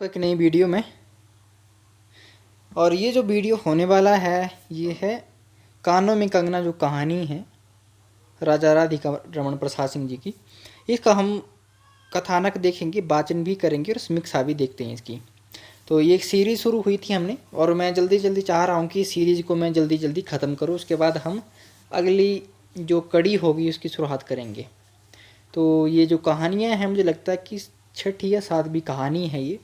एक नई वीडियो में। और ये जो वीडियो होने वाला है ये है कानों में कंगना, जो कहानी है राजा राधिका रमण प्रसाद सिंह जी की। इसका हम कथानक देखेंगे, वाचन भी करेंगे और समीक्षा भी देखते हैं इसकी। तो ये एक सीरीज़ शुरू हुई थी हमने, और मैं जल्दी जल्दी चाह रहा हूँ कि इस सीरीज़ को मैं जल्दी जल्दी ख़त्म करूँ। उसके बाद हम अगली जो कड़ी होगी उसकी शुरुआत करेंगे। तो ये जो कहानियाँ हैं, मुझे लगता है कि छठी या सातवीं कहानी है ये।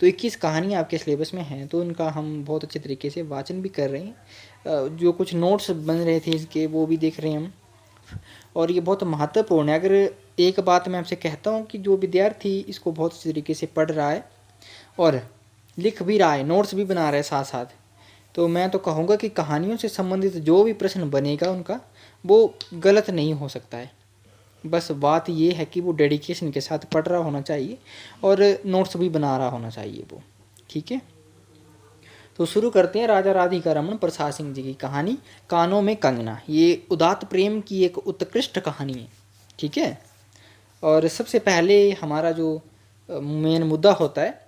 तो 21 कहानियाँ आपके सिलेबस में हैं, तो उनका हम बहुत अच्छे तरीके से वाचन भी कर रहे हैं। जो कुछ नोट्स बन रहे थे इसके वो भी देख रहे हैं हम। और ये बहुत महत्वपूर्ण है। अगर एक बात मैं आपसे कहता हूँ कि जो विद्यार्थी इसको बहुत अच्छे तरीके से पढ़ रहा है और लिख भी रहा है, नोट्स भी बना रहा है साथ साथ, तो मैं तो कहूँगा कि कहानियों से संबंधित जो भी प्रश्न बनेगा उनका वो गलत नहीं हो सकता है। बस बात ये है कि वो डेडिकेशन के साथ पढ़ रहा होना चाहिए और नोट्स भी बना रहा होना चाहिए वो। ठीक है, तो शुरू करते हैं राजा राधिका रमण प्रसाद सिंह जी की कहानी कानों में कंगना। ये उदात्त प्रेम की एक उत्कृष्ट कहानी है। ठीक है, और सबसे पहले हमारा जो मेन मुद्दा होता है,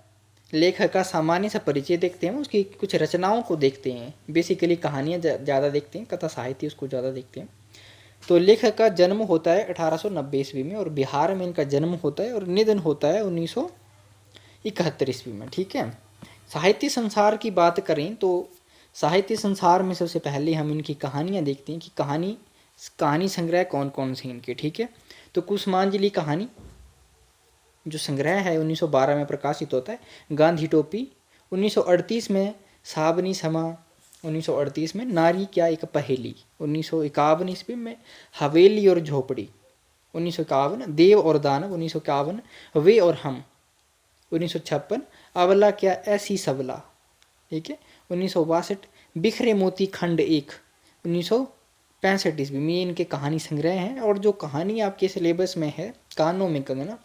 लेखक का सामान्य सा परिचय देखते हैं, उसकी कुछ रचनाओं को देखते हैं। बेसिकली कहानियाँ ज़्यादा देखते हैं, कथा साहित्य उसको ज़्यादा देखते हैं। तो लेखक का जन्म होता है 1890 ईस्वी में, और बिहार में इनका जन्म होता है, और निधन होता है 1971 ईस्वी में। ठीक है, साहित्य संसार की बात करें तो साहित्य संसार में सबसे पहले हम इनकी कहानियाँ देखते हैं कि कहानी संग्रह कौन कौन से इनके। ठीक है, तो कुसुमांजलि कहानी जो संग्रह है 1912 में प्रकाशित होता है। गांधी टोपी 1938 में, साबनी समा 1938 में, नारी क्या एक पहेली 1951 ईस्वी में, हवेली और झोपड़ी 1951, देव और दानव 1951, वे और हम 1956, अवला क्या ऐसी सबला, ठीक है 1962, बिखरे मोती खंड 1 1965 ईस्वी में। इनके कहानी संग्रह हैं। और जो कहानी आपके सिलेबस में है कानों में कंगना,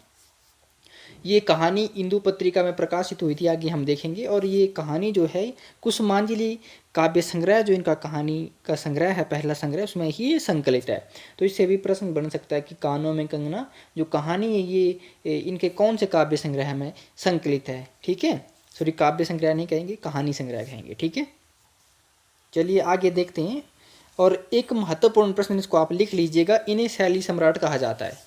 ये कहानी इंदु पत्रिका में प्रकाशित हुई थी, आगे हम देखेंगे। और ये कहानी जो है कुसुमांजलि काव्य संग्रह, जो इनका कहानी का संग्रह है, पहला संग्रह, उसमें ही ये संकलित है। तो इससे भी प्रश्न बन सकता है कि कानों में कंगना जो कहानी है ये इनके कौन से काव्य संग्रह में संकलित है। ठीक है, सॉरी काव्य संग्रह नहीं कहेंगे, कहानी संग्रह कहेंगे। ठीक है, चलिए आगे देखते हैं। और एक महत्वपूर्ण प्रश्न इसको आप लिख लीजिएगा, इन्हें शैली सम्राट कहा जाता है।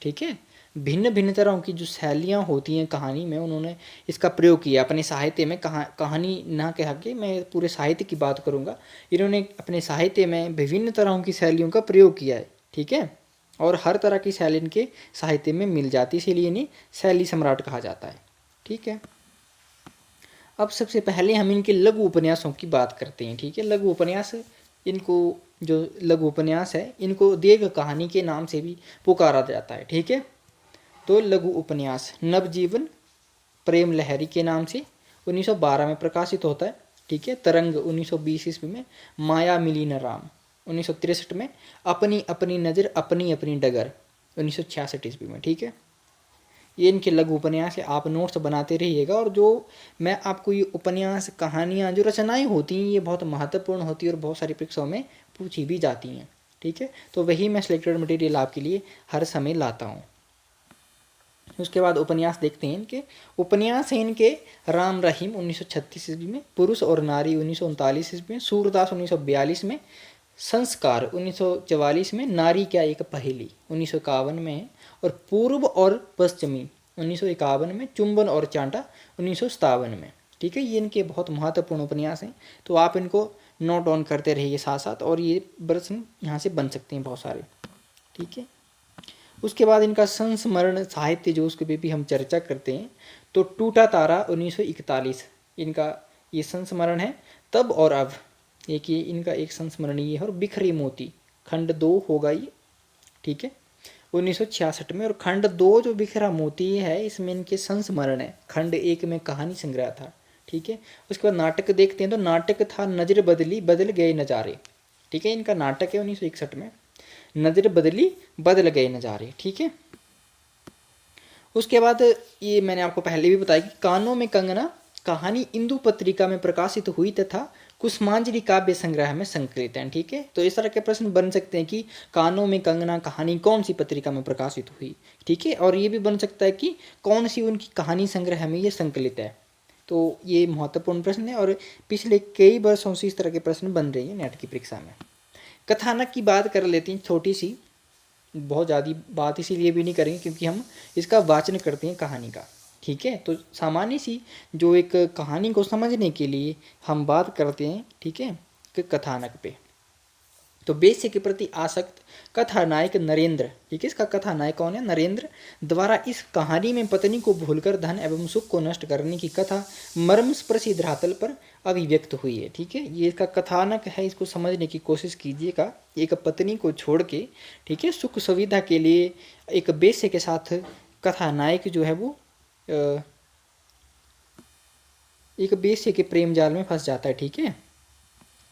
ठीक है, भिन्न भिन्न तरह की जो शैलियाँ होती हैं कहानी में, उन्होंने इसका प्रयोग किया अपने साहित्य में। कहानी ना कह के मैं पूरे साहित्य की बात करूँगा। इन्होंने अपने साहित्य में विभिन्न तरह की शैलियों का प्रयोग किया है। ठीक है, और हर तरह की शैली इनके साहित्य में मिल जाती है, इसीलिए इन्हें शैली सम्राट कहा जाता है। ठीक है, अब सबसे पहले हम इनके लघु उपन्यासों की बात करते हैं। ठीक है, लघु उपन्यास, इनको जो लघु उपन्यास है इनको दीर्घ कहानी के नाम से भी पुकारा जाता है। ठीक है, तो लघु उपन्यास नवजीवन प्रेम लहरी के नाम से 1912 में प्रकाशित होता है। ठीक है, तरंग 1920 ईस्वी में, माया मिली न राम 1963 में, अपनी अपनी नज़र अपनी अपनी डगर 1966 ईस्वी में। ठीक है, ये इनके लघु उपन्यास है। आप नोट्स बनाते रहिएगा। और जो मैं आपको ये उपन्यास कहानियाँ जो रचनाएं होती हैं ये बहुत महत्वपूर्ण होती है और बहुत सारी परीक्षाओं में पूछी भी जाती हैं। ठीक है, तो वही मैं सिलेक्टेड मटेरियल आपके लिए हर समय लाता हूँ। उसके बाद उपन्यास देखते हैं इनके। उपन्यास है इनके राम रहीम 1936 ईस्वी में, पुरुष और नारी 1939 ईस्वी में, सूरदास 1942 में, संस्कार 1944 में, नारी क्या एक पहेली 1951 में, और पूर्व और पश्चिमी 1951 में, चुंबन और चांटा 1957 में। ठीक है, ये इनके बहुत महत्वपूर्ण उपन्यास हैं, तो आप इनको नोट डाउन करते रहिए साथ साथ, और ये प्रश्न यहाँ से बन सकते हैं बहुत सारे। ठीक है, उसके बाद इनका संस्मरण साहित्य जो उसके पे भी हम चर्चा करते हैं। तो टूटा तारा 1941 इनका ये संस्मरण है। तब और अब एक ये इनका एक संस्मरण ये है। और बिखरे मोती खंड 2 होगा ये। ठीक है, 1966 में। और खंड 2 जो बिखरा मोती है इसमें इनके संस्मरण है। खंड 1 में कहानी संग्रह था। ठीक है, उसके बाद नाटक देखते हैं। तो नाटक था नजर बदली बदल गए नज़ारे। ठीक है, इनका नाटक है 1961 में, नजर बदली बदल गए नज़ारे। ठीक है, उसके बाद ये मैंने आपको पहले भी बताया कि कानों में कंगना कहानी इंदु पत्रिका में प्रकाशित हुई तथा कुसुमांजलि काव्य संग्रह में संकलित है। ठीक है, तो इस तरह के प्रश्न बन सकते हैं कि कानों में कंगना कहानी कौन सी पत्रिका में प्रकाशित हुई। ठीक है, और ये भी बन सकता है कि कौन सी उनकी कहानी संग्रह में ये संकलित है। तो ये महत्वपूर्ण प्रश्न है और पिछले कई वर्षों से इस तरह के प्रश्न बन रहे हैं नेट की परीक्षा में। कथानक की बात कर लेते हैं, छोटी सी, बहुत ज़्यादा बात इसीलिए भी नहीं करेंगे क्योंकि हम इसका वाचन करते हैं कहानी का। ठीक है, तो सामान्य सी जो एक कहानी को समझने के लिए हम बात करते हैं, ठीक है, कि कथानक पे। तो वेश्या के प्रति आसक्त कथानायक नरेंद्र, ठीक है, इसका कथानायक कौन है? नरेंद्र द्वारा इस कहानी में पत्नी को भूलकर धन एवं सुख को नष्ट करने की कथा मर्मस्पर्शी धरातल पर अभिव्यक्त हुई है। ठीक है, ये इसका कथानक है, इसको समझने की कोशिश कीजिएगा। एक पत्नी को छोड़ के, ठीक है, सुख सुविधा के लिए एक वेश्या के साथ कथानायक जो है वो एक वेश्या के प्रेम जाल में फंस जाता है। ठीक है,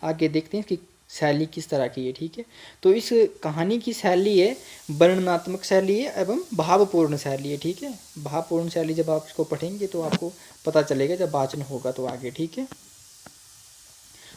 आगे देखते हैं कि शैली किस तरह की है। ठीक है, तो इस कहानी की शैली है वर्णनात्मक शैली है एवं भावपूर्ण शैली है। ठीक है, भावपूर्ण शैली जब आप इसको पढ़ेंगे तो आपको पता चलेगा जब वाचन होगा तो आगे। ठीक है,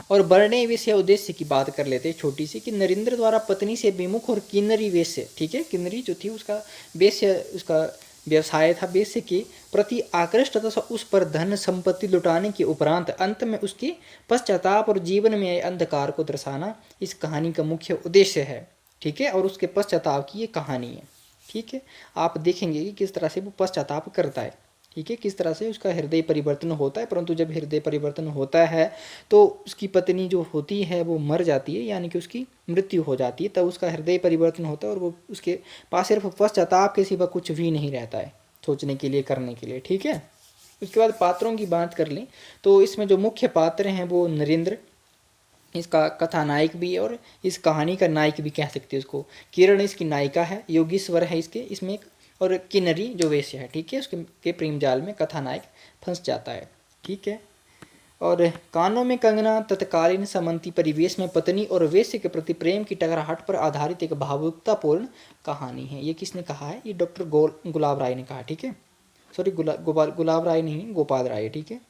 और वर्णेय वेश्या उद्देश्य की बात कर लेते हैं छोटी सी, कि नरेंद्र द्वारा पत्नी से विमुख और किन्नरी वेश्य, ठीक है, किन्नरी जो थी उसका वेश्य, उसका व्यवसाय था वेश्य के प्रति आकृष्ट तथा उस पर धन संपत्ति लुटाने के उपरांत अंत में उसके पश्चाताप और जीवन में आए अंधकार को दर्शाना इस कहानी का मुख्य उद्देश्य है। ठीक है, और उसके पश्चाताप की ये कहानी है। ठीक है, आप देखेंगे कि किस तरह से वो पश्चाताप करता है। ठीक है, किस तरह से उसका हृदय परिवर्तन होता है, परंतु जब हृदय परिवर्तन होता है तो उसकी पत्नी जो होती है वो मर जाती है, यानी कि उसकी मृत्यु हो जाती है, तब उसका हृदय परिवर्तन होता है और वो उसके पास सिर्फ पश्चाताप के सिवा कुछ भी नहीं रहता है सोचने के लिए, करने के लिए। ठीक है, उसके बाद पात्रों की बात कर लें तो इसमें जो मुख्य पात्र हैं वो नरेंद्र, इसका कथानायक भी है और इस कहानी का नायक भी कह सकते हैं उसको। किरण इसकी नायिका है, योगेश्वर है इसके इसमें एक, और किन्नरी जो वेश्या है, ठीक है, उसके के प्रेम जाल में कथानायक फंस जाता है। ठीक है, और कानों में कंगना तत्कालीन समंती परिवेश में पत्नी और वेश्या के प्रति प्रेम की टकराहट पर आधारित एक भावुकतापूर्ण कहानी है। ये किसने कहा है? ये डॉक्टर गुलाब राय ने कहा। ठीक है, सॉरी, गुलाब राय नहीं, गोपाल राय। ठीक है,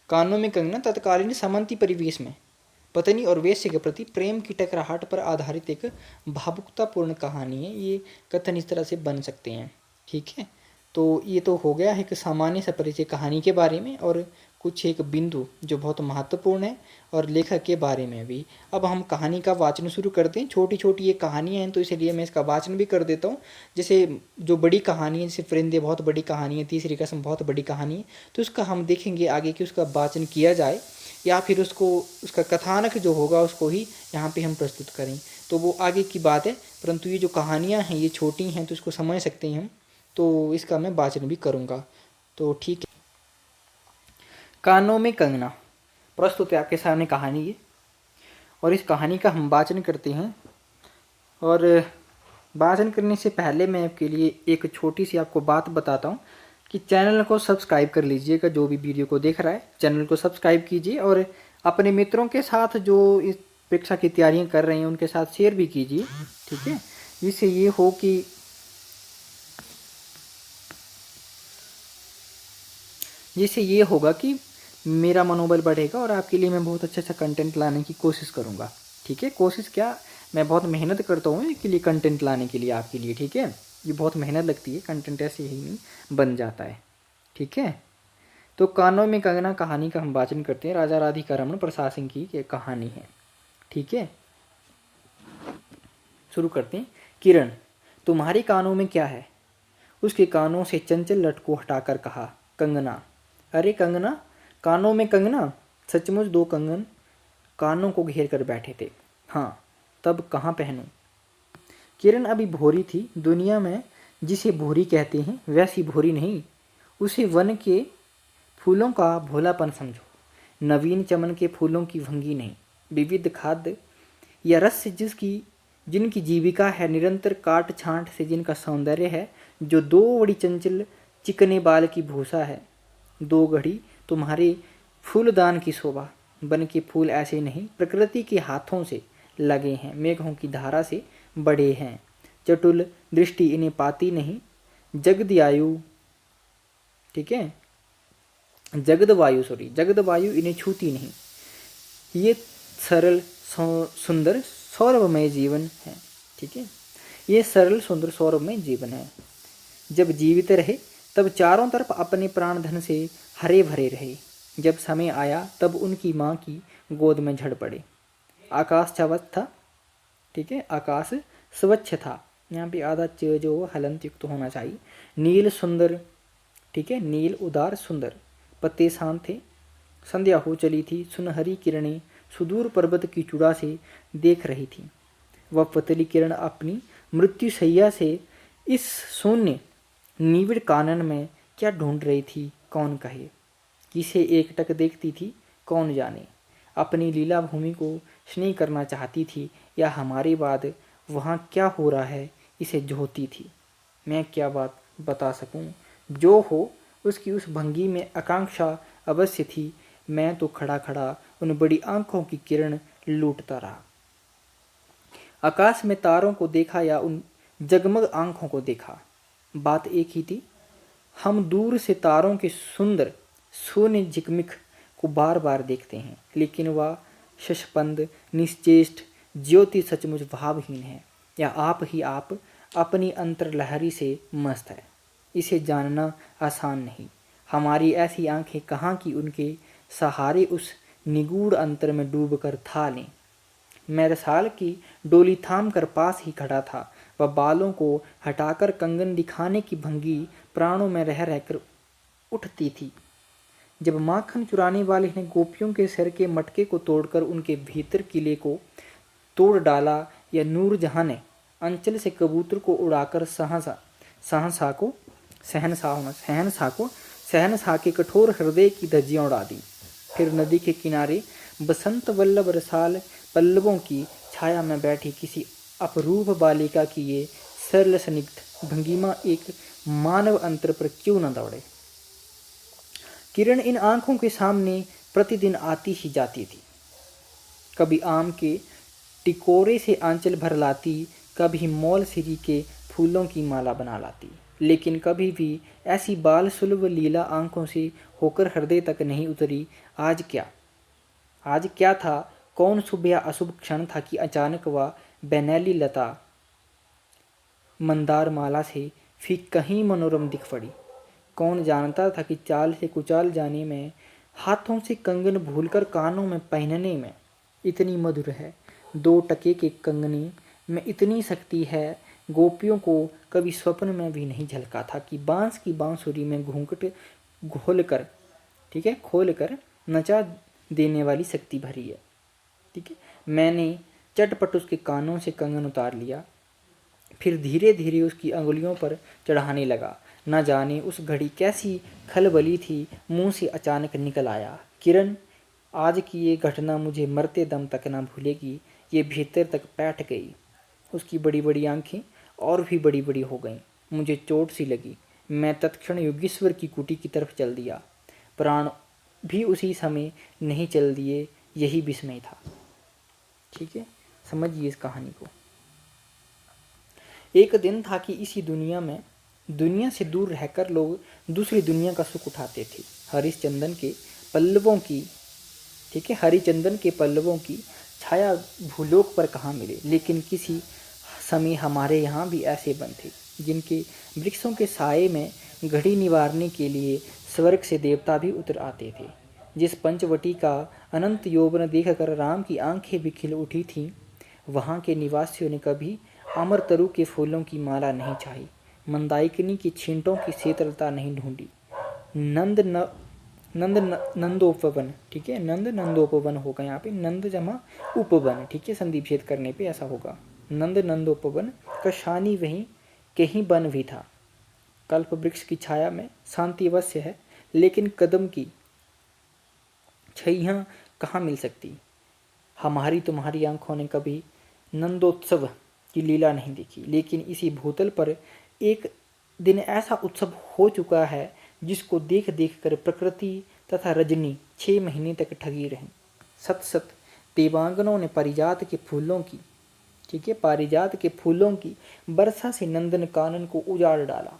कानों में कंगना तत्कालीन समंती परिवेश में पत्नी और वेश्या के प्रति प्रेम की टकराहट पर आधारित एक भावुकतापूर्ण कहानी है। ये कथन इस तरह से बन सकते हैं। ठीक है, तो ये तो हो गया एक सामान्य सा परिचय कहानी के बारे में और कुछ एक बिंदु जो बहुत महत्वपूर्ण है और लेखक के बारे में भी। अब हम कहानी का वाचन शुरू करते हैं। छोटी छोटी ये कहानियाँ हैं तो इसलिए मैं इसका वाचन भी कर देता हूँ। जैसे जो बड़ी कहानी है, जैसे परिंदे बहुत बड़ी कहानी है, तीसरी कसम बहुत बड़ी कहानी है, तो उसका हम देखेंगे आगे कि उसका वाचन किया जाए या फिर उसको, उसका कथानक जो होगा उसको ही यहाँ पे हम प्रस्तुत करें, तो वो आगे की बात है। परंतु ये जो कहानियाँ हैं ये छोटी हैं तो इसको समझ सकते हैं हम, तो इसका मैं वाचन भी करूँगा। तो ठीक है, कानों में कंगना प्रस्तुत है आपके सामने कहानी ये, और इस कहानी का हम वाचन करते हैं। और वाचन करने से पहले मैं आपके लिए एक छोटी सी आपको बात बताता हूँ कि चैनल को सब्सक्राइब कर लीजिएगा। जो भी वीडियो को देख रहा है चैनल को सब्सक्राइब कीजिए और अपने मित्रों के साथ जो इस परीक्षा की तैयारियां कर रहे हैं उनके साथ शेयर भी कीजिए। ठीक है, जिससे ये हो कि जिससे ये होगा कि मेरा मनोबल बढ़ेगा और आपके लिए मैं बहुत अच्छा कंटेंट लाने की कोशिश करूँगा। ठीक है, कोशिश क्या, मैं बहुत मेहनत करता हूँ इसके लिए, कंटेंट लाने के लिए आपके लिए। ठीक है, ये बहुत मेहनत लगती है, कंटेंट ऐसे ही नहीं बन जाता है। ठीक है, तो कानों में कंगना कहानी का हम वाचन करते हैं। राजा राधिका रमण प्रसाद सिंह की ये कहानी है। ठीक है, शुरू करते हैं। किरण, तुम्हारे कानों में क्या है? उसके कानों से चंचल लट को हटाकर कहा कंगना। अरे कंगना, कानों में कंगना? सचमुच 2 कंगन कानों को घेर कर बैठे थे। हाँ, तब कहाँ पहनूं? किरण अभी भोरी थी। दुनिया में जिसे भोरी कहते हैं वैसी भोरी नहीं, उसे वन के फूलों का भोलापन समझो, नवीन चमन के फूलों की भंगी नहीं। विविध खाद्य या रस से जिनकी जीविका है, निरंतर काट छांट से जिनका सौंदर्य है, जो 2 बड़ी चंचल चिकने बाल की भूसा है। 2 घड़ी तुम्हारे फूलदान की शोभा, बन के फूल ऐसे नहीं, प्रकृति के हाथों से लगे हैं, मेघों की धारा से बड़े हैं। चटुल दृष्टि इन्हें पाती नहीं, जगदवायु, ठीक है, जगदवायु इन्हें छूती नहीं। ये सरल सुंदर सौरभमय जीवन है। ठीक है, ये सरल सुंदर सौरभमय जीवन है। जब जीवित रहे तब चारों तरफ अपने प्राण धन से हरे भरे रहे। जब समय आया तब उनकी माँ की गोद में झड़ पड़े। आकाश स्वच्छ था, ठीक है, आकाश स्वच्छ था, यहाँ पे आधा च जो हलंत युक्त होना चाहिए। नील सुंदर, ठीक है, नील उदार सुंदर, पत्ते शांत थे। संध्या हो चली थी, सुनहरी किरणें सुदूर पर्वत की चूड़ा से देख रही थी। वह पतली किरण अपनी मृत्यु शैया से इस शून्य निविड़ कानन में क्या ढूंढ रही थी, कौन कहे। किसे एकटक देखती थी, कौन जाने। अपनी लीला भूमि को स्नेह करना चाहती थी या हमारे बाद वहाँ क्या हो रहा है इसे जोहती थी। मैं क्या बात बता सकूं, जो हो उसकी उस भंगी में आकांक्षा अवश्य थी। मैं तो खड़ा खड़ा उन बड़ी आंखों की किरण लूटता रहा। आकाश में तारों को देखा या उन जगमग आंखों को देखा, बात एक ही थी। हम दूर से तारों के सुंदर शून्य झिकमिक को बार बार देखते हैं, लेकिन वह शशपंद निश्चेष्ट ज्योति सचमुच भावहीन है, या आप ही आप अपनी अंतर्लहरी से मस्त है। इसे जानना आसान नहीं। हमारी ऐसी आंखें कहाँ की उनके सहारे उस निगूढ़ अंतर में डूबकर था लें। मैं रसाल की डोली थाम कर पास ही खड़ा था। वह बालों को हटाकर कंगन दिखाने की भंगी प्राणों में रह रहकर उठती थी। जब माखन चुराने वाले ने गोपियों के सिर के मटके को तोड़कर उनके भीतर किले को तोड़ डाला, या नूरजहां ने अंचल से कबूतर को उड़ाकर शहनशाह के कठोर हृदय की धज्जियां उड़ा दी। फिर नदी के किनारे बसंत वल्लभ रसाल पल्लवों की छाया में बैठी किसी अपरूप बालिका की ये सरल स्निग्ध भंगिमा एक मानव अंतर पर क्यों न दौड़े। किरण इन आंखों के सामने प्रतिदिन आती ही जाती थी। कभी आम के टिकोरे से आंचल भर लाती, कभी मौल सिरी के फूलों की माला बना लाती, लेकिन कभी भी ऐसी बाल सुलभ लीला आंखों से होकर हृदय तक नहीं उतरी। आज क्या था, कौन शुभ या अशुभ क्षण था कि अचानक वह बेनैली लता मंदार माला से फिर कहीं मनोरम दिख पड़ी। कौन जानता था कि चाल से कुचाल जाने में, हाथों से कंगन भूलकर कानों में पहनने में इतनी मधुर है। 2 टके के कंगने में इतनी शक्ति है। गोपियों को कभी स्वप्न में भी नहीं झलका था कि बांस की बांसुरी में घूंघट घोलकर, ठीक है, खोलकर नचा देने वाली शक्ति भरी है। ठीक है, मैंने चटपट उसके कानों से कंगन उतार लिया, फिर धीरे धीरे उसकी अंगुलियों पर चढ़ाने लगा। न जाने उस घड़ी कैसी खलबली थी, मुंह से अचानक निकल आया, किरण, आज की ये घटना मुझे मरते दम तक न भूलेगी। ये भीतर तक बैठ गई। उसकी बड़ी बड़ी आंखें और भी बड़ी बड़ी हो गईं। मुझे चोट सी लगी। मैं तत्क्षण योगेश्वर की कुटी की तरफ चल दिया। प्राण भी उसी समय नहीं चल दिए। यही विस्मय था। ठीक है, समझिए इस कहानी को। एक दिन था कि इसी दुनिया से दूर रहकर लोग दूसरी दुनिया का सुख उठाते थे। हरिश्चंदन के पल्लवों की, ठीक है, हरिचंदन के पल्लवों की छाया भूलोक पर कहाँ मिले, लेकिन किसी समय हमारे यहाँ भी ऐसे वन थे जिनके वृक्षों के साये में घड़ी निवारने के लिए स्वर्ग से देवता भी उतर आते थे। जिस पंचवटी का अनंत यौवन देखकर राम की आंखें भी खिल उठी थीं, वहाँ के निवासियों ने कभी अमरतरु के फूलों की माला नहीं चाही, मंदाकिनी की छींटों की शीतलता नहीं ढूंढी। नंदोपवन, ठीक है, नंदोपवन होगा यहाँ पे, नंद जमा उपवन, ठीक है, संधि भेद करने पे ऐसा होगा। नंदोपवन का शानी वहीं कहीं बन भी था। कल्प वृक्ष की छाया में शांति अवश्य है, लेकिन कदम की छैया कहाँ मिल सकती। हमारी तुम्हारी आंखों ने कभी नंदोत्सव की लीला नहीं देखी, लेकिन इसी भूतल पर एक दिन ऐसा उत्सव हो चुका है जिसको देख देख कर प्रकृति तथा रजनी 6 महीने तक ठगी रही। सत सत देवांगनों ने पारिजात के फूलों की, ठीक है, पारिजात के फूलों की वर्षा से नंदन कानन को उजाड़ डाला।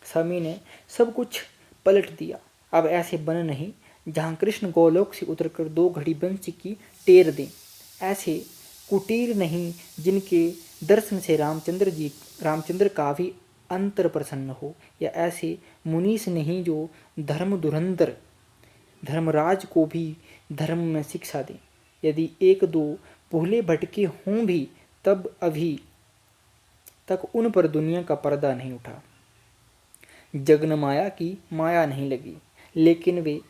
समय ने सब कुछ पलट दिया। अब ऐसे वन नहीं जहाँ कृष्ण गोलोक से उतरकर 2 घड़ी वंश की टेर दें। ऐसे कुटीर नहीं जिनके दर्शन से रामचंद्र का भी अंतर प्रसन्न हो, या ऐसे मुनीस नहीं जो धर्म धुरंधर धर्मराज को भी धर्म में शिक्षा दें। यदि एक दो भूले भटके हों भी तब अभी तक उन पर दुनिया का पर्दा नहीं उठा। जगन माया की माया नहीं लगी, लेकिन वे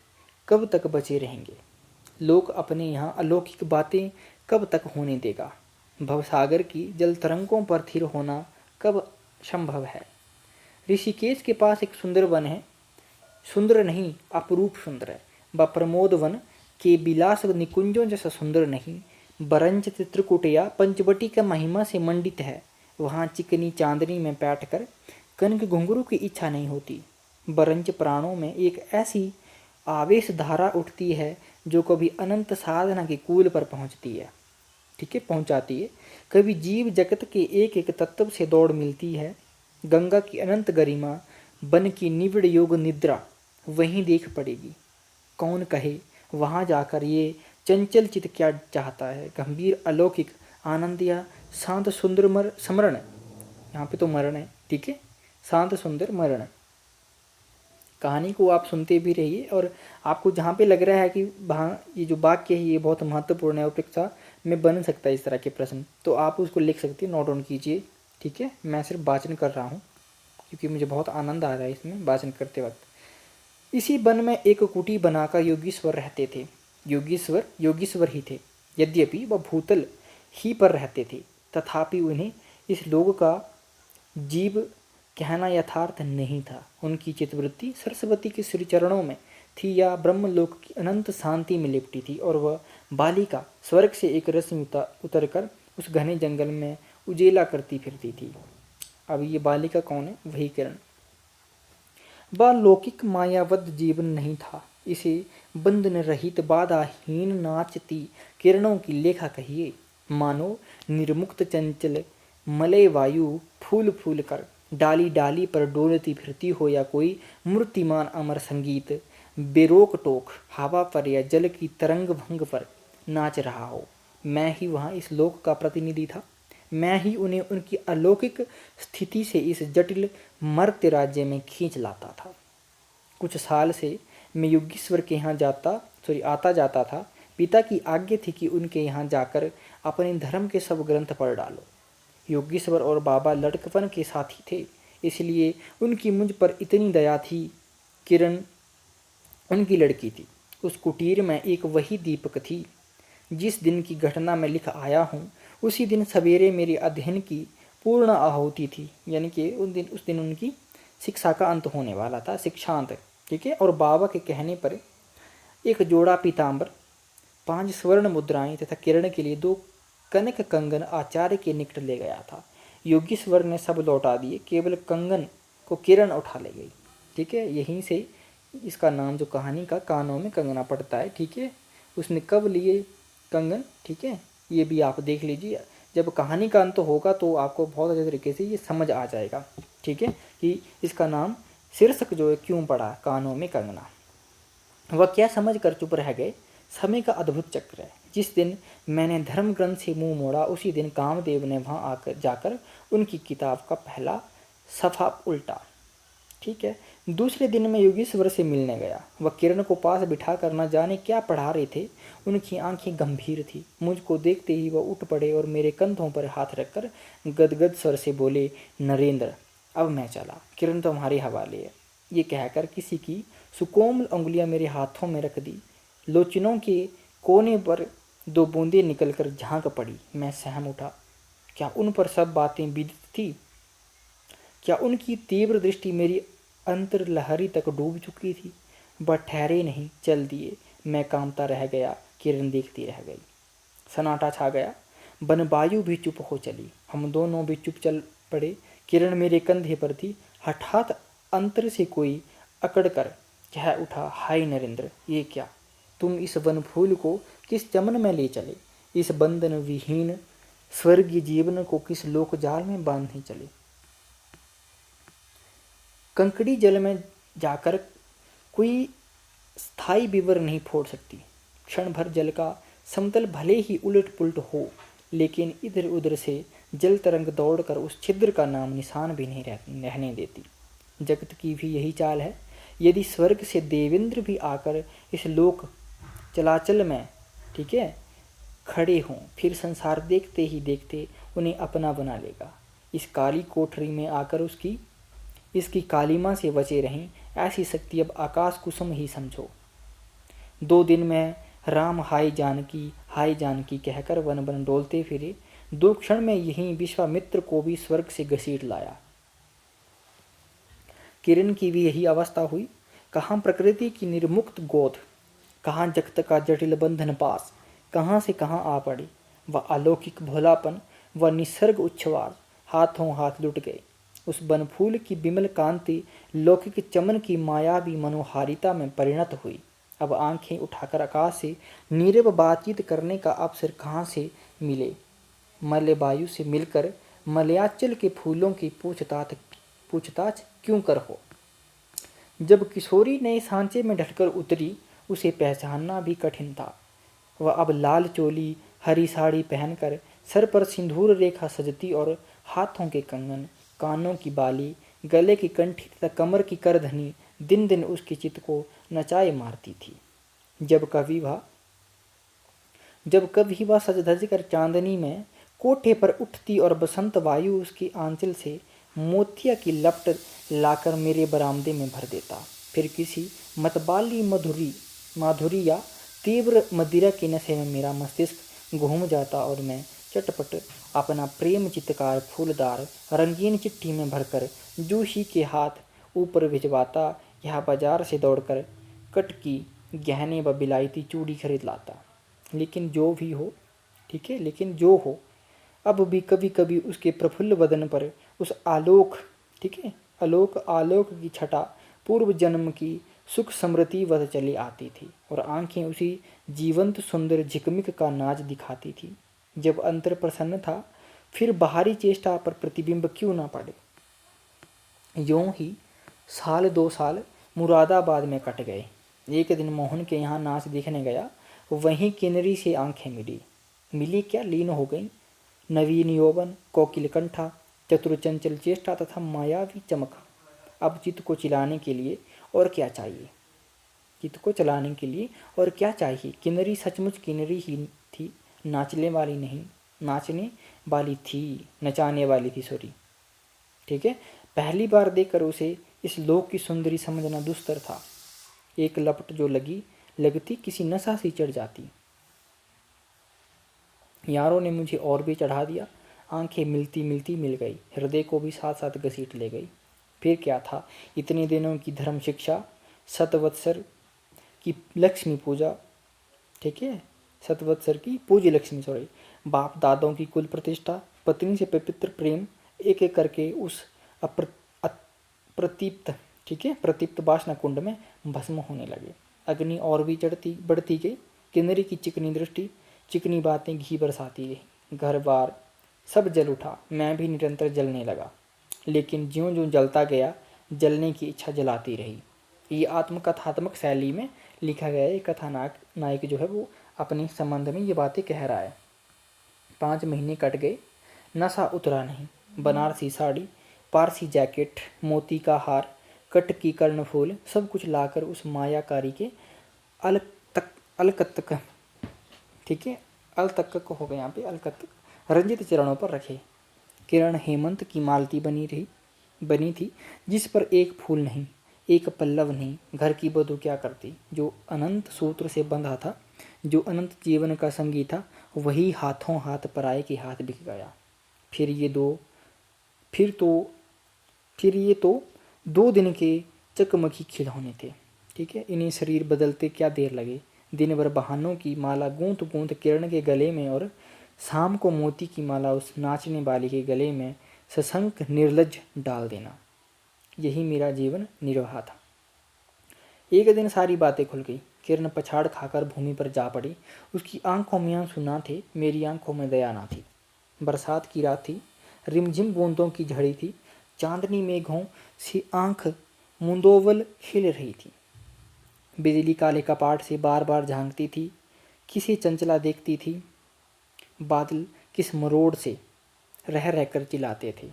कब तक बचे रहेंगे। लोग अपने यहाँ अलौकिक बातें कब तक होने देगा। भवसागर की जल तरंगों पर स्थिर होना कब संभव है। ऋषिकेश के पास एक सुंदर वन है, सुंदर नहीं अपरूप सुंदर है। वह प्रमोद वन के विलास निकुंजों जैसा सुंदर नहीं, बरंज चित्रकूटया पंचवटी का महिमा से मंडित है। वहाँ चिकनी चांदनी में बैठकर कनक घुंघरू की इच्छा नहीं होती। बरंज प्राणों में एक ऐसी आवेश धारा उठती है जो कभी अनंत साधना के कूल पर पहुँचती है, ठीक है, पहुँचाती है। कभी जीव जगत के एक एक तत्व से दौड़ मिलती है। गंगा की अनंत गरिमा, वन की निविड़ योग निद्रा वहीं देख पड़ेगी। कौन कहे वहाँ जाकर ये चंचल चित क्या चाहता है। गंभीर अलौकिक आनंद या शांत सुंदर स्मरण, यहाँ पे तो मरण है, ठीक है, शांत सुंदर मरण। कहानी को आप सुनते भी रहिए और आपको जहाँ पे लग रहा है कि वहाँ ये जो वाक्य है ये बहुत महत्वपूर्ण है और परीक्षा में बन सकता है इस तरह के प्रश्न, तो आप उसको लिख सकते हैं, नोट डाउन कीजिए, ठीक है। मैं सिर्फ वाचन कर रहा हूँ क्योंकि मुझे बहुत आनंद आ रहा है इसमें वाचन करते वक्त। इसी वन में एक कुटी बनाकर योगीश्वर रहते थे। योगीश्वर ही थे। यद्यपि वह भूतल ही पर रहते थे, तथापि उन्हें इस लोक का जीव कहना यथार्थ नहीं था। उनकी चित्तवृत्ति सरस्वती के श्री चरणों में थी या ब्रह्मलोक की अनंत शांति में लिपटी थी, और वह बालिका स्वर्ग से एक रस्म उतरकर उस घने जंगल में उजेला करती फिरती थी। अब ये बालिका कौन है? वही किरण। वह लौकिक मायावद जीवन नहीं था, इसे बंधन रहित बाधाहीन नाचती किरणों की लेखा कहिए। मानो निर्मुक्त चंचल मलय वायु फूल फूल कर डाली डाली पर डोलती फिरती हो, या कोई मूर्तिमान अमर संगीत बेरोक टोक हवा पर या जल की तरंग भंग पर नाच रहा हो। मैं ही वहाँ इस लोक का प्रतिनिधि था। मैं ही उन्हें उनकी अलौकिक स्थिति से इस जटिल मर्त्य राज्य में खींच लाता था। कुछ साल से मैं योगीश्वर के यहाँ आता जाता था। पिता की आज्ञा थी कि उनके यहाँ जाकर अपने धर्म के सब ग्रंथ पढ़ डालो। योगीश्वर और बाबा लड़कपन के साथी थे, इसलिए उनकी मुझ पर इतनी दया थी। किरण उनकी लड़की थी। उस कुटीर में एक वही दीपक थी। जिस दिन की घटना मैं लिख आया हूँ उसी दिन सवेरे मेरे अध्ययन की पूर्ण आहुति थी, यानी कि उस दिन उनकी शिक्षा का अंत होने वाला था, शिक्षांत, ठीक है। और बाबा के कहने पर एक जोड़ा पीताम्बर, 5 स्वर्ण मुद्राएं तथा किरण के लिए 2 कनक कंगन आचार्य के निकट ले गया था। योगीश्वर ने सब लौटा दिए, केवल कंगन को किरण उठा ले गई, ठीक है। यहीं से इसका नाम जो कहानी का कानों में कंगना पड़ता है, ठीक है। उसने कब लिए कंगन, ठीक है, ये भी आप देख लीजिए। जब कहानी का अंत होगा तो आपको बहुत अच्छे तरीके से ये समझ आ जाएगा, ठीक है, कि इसका नाम शीर्षक जो है क्यों पड़ा कानों में कंगना। वह क्या समझ कर चुप रह गए। समय का अद्भुत चक्र है। जिस दिन मैंने धर्म ग्रंथ से मुंह मोड़ा उसी दिन कामदेव ने वहां आकर जाकर उनकी किताब का पहला सफ़ा उल्टा, ठीक है। दूसरे दिन मैं योगीश्वर से मिलने गया। वह किरण को पास बिठा कर न जाने क्या पढ़ा रहे थे। उनकी आंखें गंभीर थी। मुझको देखते ही वह उठ पड़े और मेरे कंधों पर हाथ रखकर गदगद स्वर से बोले, नरेंद्र अब मैं चला, किरण तुम्हारे हवाले है। ये कहकर किसी की सुकोमल उंगलियां मेरे हाथों में रख दी। लोचनों के कोने पर 2 बूंदें निकलकर झांक पड़ी। मैं सहम उठा। क्या उन पर सब बातें विदित थी? क्या उनकी तीव्र दृष्टि मेरी अंतर्लहरी तक डूब चुकी थी? वह ठहरे नहीं, चल दिए। मैं कांपता रह गया, किरण देखती रह गई। सन्नाटा छा गया। बनवायु भी चुप हो चली। हम दोनों भी चुप चल पड़े। किरण मेरे कंधे पर थी। हठात अंतर से कोई अकड़ कर कह उठा, हाय नरेंद्र, ये क्या? तुम इस वन फूल को किस चमन में ले चले? इस बंधन विहीन स्वर्गीय जीवन को किस लोक जाल में बांधने चले? कंकड़ी जल में जाकर कोई स्थायी विवर नहीं फोड़ सकती। क्षण भर जल का समतल भले ही उलट पुलट हो, लेकिन इधर उधर से जल तरंग दौड़कर उस छिद्र का नाम निशान भी नहीं रहने देती। जगत की भी यही चाल है। यदि स्वर्ग से देवेंद्र भी आकर इस लोक चलाचल में, ठीक है, खड़े हों, फिर संसार देखते ही देखते उन्हें अपना बना लेगा। इस काली कोठरी में आकर इसकी कालीमा से बचे रहें, ऐसी शक्ति अब आकाश कुसुम ही समझो। 2 दिन में राम हाय जानकी कहकर वन वन डोलते फिरे। 2 क्षण में यहीं विश्वामित्र को भी स्वर्ग से घसीट लाया। किरण की भी यही अवस्था हुई। कहाँ प्रकृति की निर्मुक्त गोद, कहाँ जगत का जटिल बंधन पास, कहाँ से कहाँ आ पड़े। वह अलौकिक भोलापन, वह निसर्ग उच्छ्वास हाथों हाथ लुट गए। उस बनफूल की विमल कांति लौकिक चमन की मायावी मनोहारिता में परिणत हुई। अब आंखें उठाकर आकाश से नीरव बातचीत करने का अवसर कहाँ से मिले। मलय वायु से मिलकर मलयाचल के फूलों की पूछताछ क्यों कर हो। जब किशोरी नए सांचे में ढलकर उतरी, उसे पहचानना भी कठिन था। वह अब लाल चोली हरी साड़ी पहनकर सर पर सिंदूर रेखा सजती और हाथों के कंगन, कानों की बाली, गले की कंठी तथा कमर की करधनी दिन दिन उसके चित्त को नचाए मारती थी। जब कभी वह सज धज कर चांदनी में कोठे पर उठती और बसंत वायु उसकी आंचल से मोतिया की लपट लाकर मेरे बरामदे में भर देता। फिर किसी मतवाली माधुरी या तीव्र मदिरा के नशे में मेरा मस्तिष्क घूम जाता और मैं चटपट अपना प्रेम चित्तकार फूलदार रंगीन चिट्ठी में भरकर जूही के हाथ ऊपर भिजवाता या बाजार से दौड़कर कटकी गहने व बिलायती चूड़ी खरीद लाता। लेकिन जो भी हो, ठीक है, लेकिन जो हो, अब भी कभी कभी उसके प्रफुल्ल बदन पर उस आलोक, ठीक है, आलोक की छटा पूर्व जन्म की सुख समृद्धि वध चली आती थी और आंखें उसी जीवंत सुंदर झिकमिक का नाच दिखाती थी। जब अंतर प्रसन्न था, फिर बाहरी चेष्टा पर प्रतिबिंब क्यों ना पड़े। यूं ही 1-2 साल मुरादाबाद में कट गए। एक दिन मोहन के यहाँ नाच देखने गया। वहीं किन्नरी से आंखें मिली क्या, लीन हो गई। नवीन यौवन, कोकिल कंठा, चतुर चंचल चेष्टा तथा मायावी चमक। अब चित्त को चलाने के लिए और क्या चाहिए, किन्नरी सचमुच किन्नरी ही थी, नचाने वाली थी, सॉरी, ठीक है। पहली बार देखकर उसे इस लोक की सुंदरी समझना दुस्तर था। एक लपट जो लगती किसी नशा सी चढ़ जाती। यारों ने मुझे और भी चढ़ा दिया। आंखें मिलती मिलती मिल गई, हृदय को भी साथ साथ घसीट ले गई। फिर क्या था, इतने दिनों की धर्म शिक्षा, शतवत्सर की लक्ष्मी पूजा, ठीक है, शतवत्सर की पूज्य लक्ष्मी, सॉरी, बाप दादों की कुल प्रतिष्ठा, पत्नी से पवित्र प्रेम, एक एक करके उस प्रतीप्त, ठीक है, प्रतीप्त वासना कुंड में भस्म होने लगे। अग्नि और भी बढ़ती गई। किन्नरी की चिकनी दृष्टि, चिकनी बातें घी बरसाती गई। घर बार सब जल उठा। मैं भी निरंतर जलने लगा, लेकिन ज्यों ज्यों जलता गया, जलने की इच्छा जलाती रही। ये आत्मकथात्मक शैली में लिखा गया है। नायक जो है वो अपने संबंध में ये बातें कह रहा है। 5 महीने कट गए, नशा उतरा नहीं। बनारसी साड़ी, पारसी जैकेट, मोती का हार, कट की कर्णफूल, सब कुछ लाकर उस मायाकारी के अलकतक, ठीक है, अलतक हो गया, यहाँ पे अलकतक रंजित चरणों पर रखे। किरण हेमंत की मालती बनी थी, जिस पर एक फूल नहीं, एक पल्लव नहीं। घर की बधू क्या करती। जो अनंत सूत्र से बंधा था, जो अनंत जीवन का संगी था, वही हाथों हाथ पराये के हाथ बिक गया। फिर ये तो 2 दिन के चकमकी खिलौने थे, ठीक है। इन्हें शरीर बदलते क्या देर लगे। दिन भर बहानों की माला गूंथ गूंथ किरण के गले में और शाम को मोती की माला उस नाचने वाली के गले में सशंक निर्लज डाल देना। यही मेरा जीवन निर्वाह था। एक दिन सारी बातें खुल गई। किरण पछाड़ खाकर भूमि पर जा पड़ी। उसकी आंखों में आंसू ना थे, मेरी आंखों में दया ना थी। बरसात की रात थी, रिमझिम बूंदों की झड़ी थी। चांदनी मेघों से आंख मुंदोवल खिल रही थी। बिजली काले कपाट से बार बार झांकती थी, किसी चंचला देखती थी। बादल किस मरोड़ से रह रहकर चिल्लाते थे।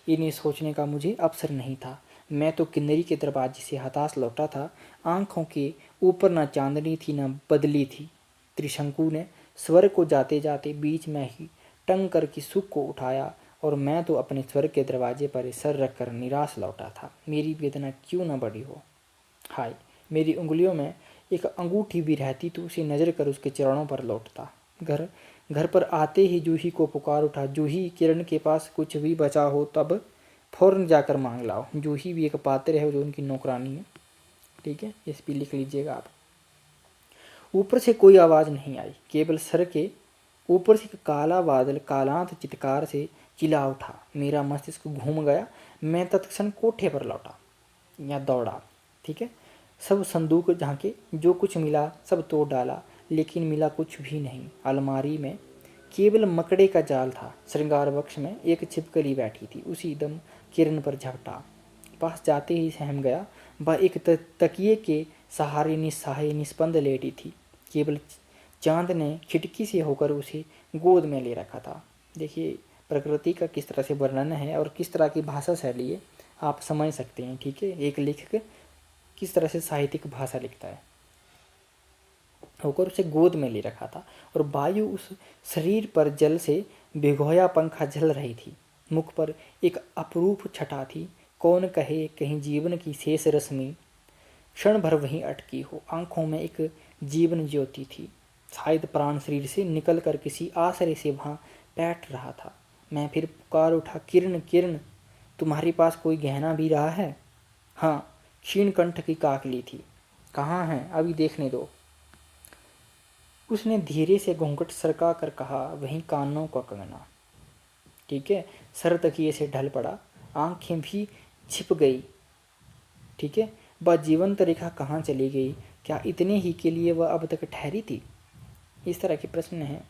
इन्हें सोचने का मुझे अवसर नहीं था। मैं तो किन्नरी के दरवाजे से हताश लौटा था। आंखों के ऊपर न चांदनी थी न बदली थी। त्रिशंकु ने स्वर्ग को जाते जाते बीच में ही टंग कर की सुख को उठाया और मैं तो अपने स्वर्ग के दरवाजे पर सर रखकर निराश लौटा था। मेरी वेदना क्यों न बड़ी हो। हाय, मेरी उंगलियों में एक अंगूठी भी रहती तो उसे नजर कर उसके चरणों पर लौटता। घर घर पर आते ही जूही को पुकार उठा, जूही, किरण के पास कुछ भी बचा हो तब फौरन जाकर मांग लाओ। जूही भी एक पात्र है जो उनकी नौकरानी है। ठीक है, इस भी लिख लीजिएगा आप। ऊपर से कोई आवाज़ नहीं आई, केवल सर के ऊपर से एक काला बादल कालांत चित्कार से चिल्ला उठा। मेरा मस्तिष्क घूम गया। मैं तत्क्षण कोठे पर लौटा या दौड़ा। ठीक है, सब संदूक झांके, जो कुछ मिला सब तोड़ डाला, लेकिन मिला कुछ भी नहीं। अलमारी में केवल मकड़े का जाल था। श्रृंगार बक्ष में एक छिपकली बैठी थी, उसी दम किरण पर झपटा। पास जाते ही सहम गया। वह एक तकिए के सहारे निस्सहाय निस्पंद लेटी थी। केवल चांद ने खिड़की से होकर उसे गोद में ले रखा था। देखिए प्रकृति का किस तरह से वर्णन है और किस तरह की भाषा शैली है, आप समझ सकते हैं। ठीक है, एक लेखक किस तरह से साहित्यिक भाषा लिखता है। होकर उसे गोद में ले रखा था और वायु उस शरीर पर जल से भिगोया पंखा झल रही थी। मुख पर एक अपरूप छटा थी। कौन कहे कहीं जीवन की शेष रश्मि क्षण भर वहीं अटकी हो। आंखों में एक जीवन ज्योति थी। शायद प्राण शरीर से निकल कर किसी आश्रय से वहाँ बैठ रहा था। मैं फिर पुकार उठा, किरण किरण, तुम्हारे पास कोई गहना भी रहा है? हाँ, क्षीण कंठ की काकली थी। कहाँ है, अभी देखने दो। उसने धीरे से घूंघट सरका कर कहा, वहीं कानों का कंगना। ठीक है, सर तकिए से ढल पड़ा, आंखें भी छिप गई। ठीक है, वह जीवंत रेखा कहाँ चली गई? क्या इतने ही के लिए वह अब तक ठहरी थी? इस तरह के प्रश्न हैं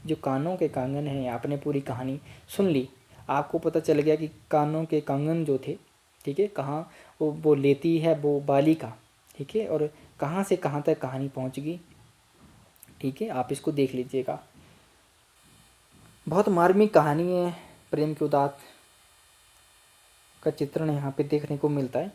जो कानों के कंगन हैं। आपने पूरी कहानी सुन ली, आपको पता चल गया कि कानों के कंगन जो थे, ठीक है, कहाँ वो लेती है वो बालिका। ठीक है, और कहाँ से कहाँ तक कहानी पहुँच गई। ठीक है, आप इसको देख लीजिएगा। बहुत मार्मिक कहानी है। प्रेम के उदात का चित्रण यहाँ पे देखने को मिलता है।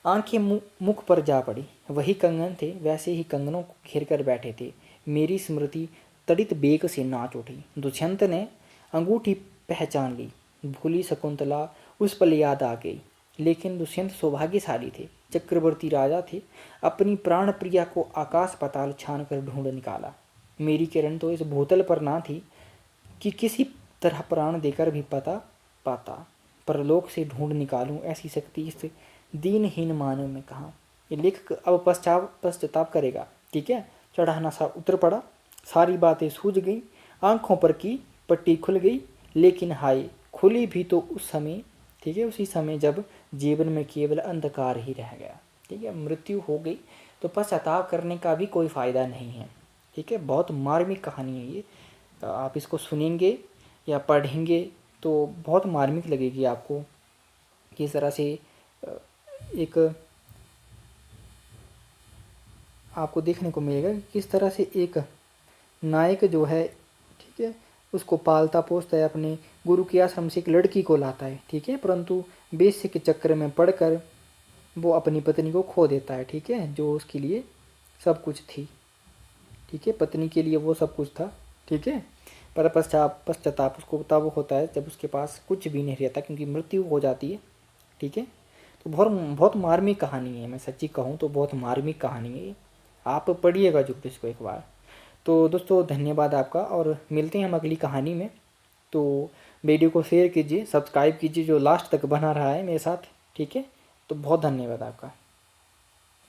आंखें मुख पर जा पड़ी। वही कंगन थे, वैसे ही कंगनों को घेर कर बैठे थे। मेरी स्मृति तड़ित बेग से नाच उठी। दुष्यंत ने अंगूठी पहचान ली। भूली शकुंतला उस पल याद आ गई। लेकिन दुष्यंत सौभाग्यशाली थे, चक्रवर्ती राजा थे। अपनी प्राण प्रिया को आकाश पाताल छान कर ढूंढ निकाला। मेरी किरण तो इस भूतल पर ना थी कि किसी तरह प्राण देकर भी पता पाता, परलोक से ढूंढ निकालूं ऐसी शक्ति इस दीनहीन मानव में कहाँ। ये लेखक अब पश्चाताप करेगा। ठीक है, चढ़ाना सा उतर पड़ा, सारी बातें सूझ गई, आंखों पर की पट्टी खुल गई। लेकिन हाय, खुली भी तो उस समय, ठीक है, उसी समय जब जीवन में केवल अंधकार ही रह गया। ठीक है, मृत्यु हो गई तो पश्चाताप करने का भी कोई फ़ायदा नहीं है। ठीक है, बहुत मार्मिक कहानी है ये। आप इसको सुनेंगे या पढ़ेंगे तो बहुत मार्मिक लगेगी आपको। किस तरह से एक आपको देखने को मिलेगा कि किस तरह से एक नायक जो है, ठीक है, उसको पालता पोसता है, अपने गुरु के आश्रम से एक लड़की को लाता है। ठीक है, परंतु बेश्य के चक्कर में पड़कर वो अपनी पत्नी को खो देता है। ठीक है, जो उसके लिए सब कुछ थी। ठीक है, पत्नी के लिए वो सब कुछ था। ठीक है, पर पश्चाताप उसको तब होता है जब उसके पास कुछ भी नहीं रहता, क्योंकि मृत्यु हो जाती है। ठीक है, तो बहुत बहुत मार्मिक कहानी है। मैं सच्ची कहूँ तो बहुत मार्मिक कहानी है। आप पढ़िएगा जरूर इसको एक बार। तो दोस्तों धन्यवाद आपका, और मिलते हैं हम अगली कहानी में। तो वीडियो को शेयर कीजिए, सब्सक्राइब कीजिए जो लास्ट तक बना रहा है मेरे साथ। ठीक है, तो बहुत धन्यवाद आपका।